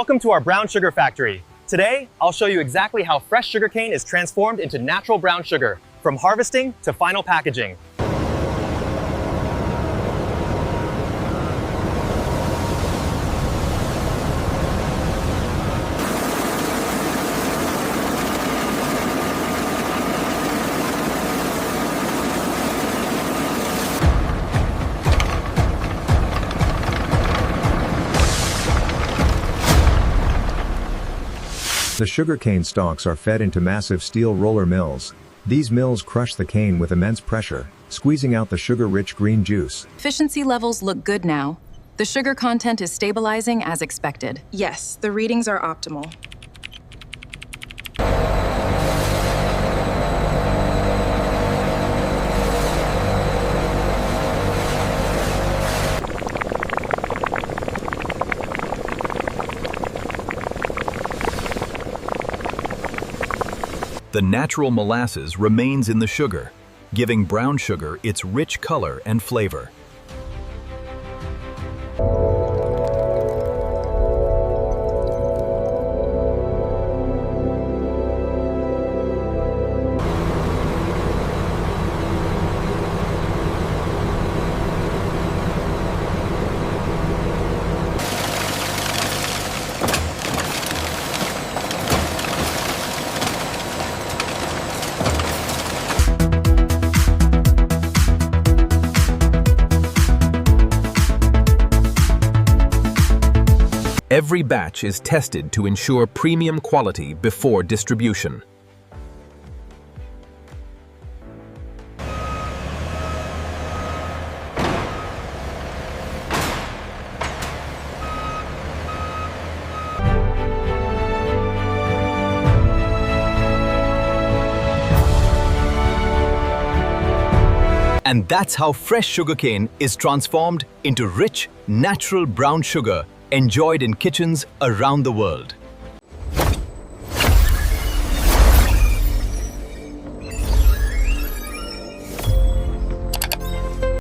Welcome to our brown sugar factory. Today, I'll show you exactly how fresh sugarcane is transformed into natural brown sugar, from harvesting to final packaging. The sugarcane stalks are fed into massive steel roller mills. These mills crush the cane with immense pressure, squeezing out the sugar-rich green juice. Efficiency levels look good now. The sugar content is stabilizing as expected. Yes, the readings are optimal. The natural molasses remains in the sugar, giving brown sugar its rich color and flavor. Every batch is tested to ensure premium quality before distribution. And that's how fresh sugarcane is transformed into rich, natural brown sugar enjoyed in kitchens around the world.